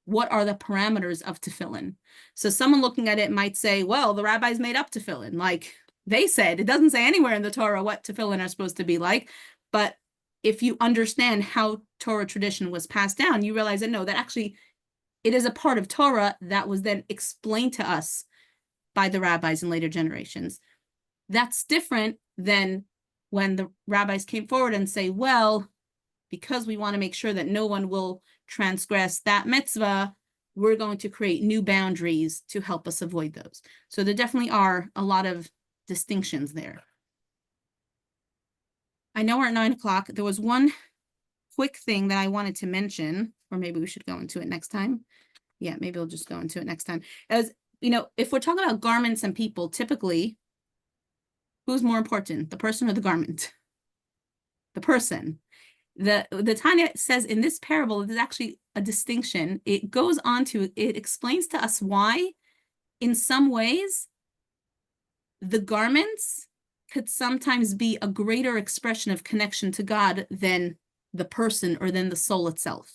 What are the parameters of tefillin? So someone looking at it might say, well, the rabbis made up tefillin. Like they said, it doesn't say anywhere in the Torah what tefillin are supposed to be like. But if you understand how Torah tradition was passed down, you realize that no, that actually it is a part of Torah that was then explained to us by the rabbis in later generations. That's different than when the rabbis came forward and say, well, because we want to make sure that no one will transgress that mitzvah, we're going to create new boundaries to help us avoid those. So there definitely are a lot of distinctions there. I know we're at 9 o'clock. There was one quick thing that I wanted to mention, or maybe we should go into it next time. Yeah, maybe we'll just go into it next time. As if we're talking about garments and people, typically, who's more important, the person or the garment? The person. The Tanya says in this parable, there's actually a distinction. It goes on to, it explains to us why, in some ways, the garments could sometimes be a greater expression of connection to God than the person or than the soul itself.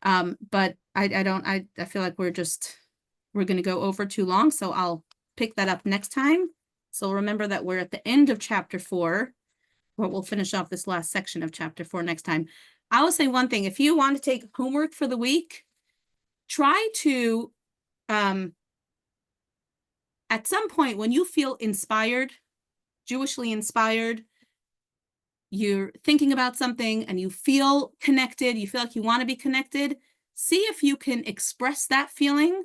But I feel like we're going to go over too long, so I'll pick that up next time. So remember that we're at the end of chapter 4. Well, we'll finish off this last section of chapter 4 next time. I will say one thing. If you want to take homework for the week, try to, at some point when you feel inspired, Jewishly inspired, you're thinking about something and you feel connected, you feel like you want to be connected, see if you can express that feeling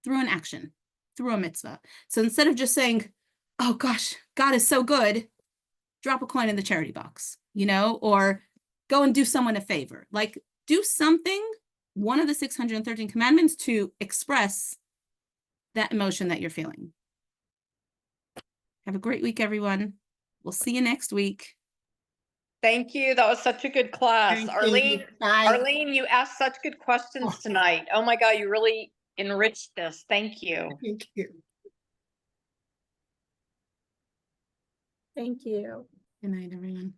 through an action, through a mitzvah. So instead of just saying, oh gosh, God is so good, drop a coin in the charity box, or go and do someone a favor. Like, do something, one of the 613 commandments, to express that emotion that you're feeling. Have a great week, everyone. We'll see you next week. Thank you. That was such a good class. Thank you. Arlene, Bye. Arlene, you asked such good questions tonight. Oh my God, you really enriched this. Thank you. Thank you. Thank you. Good night, everyone.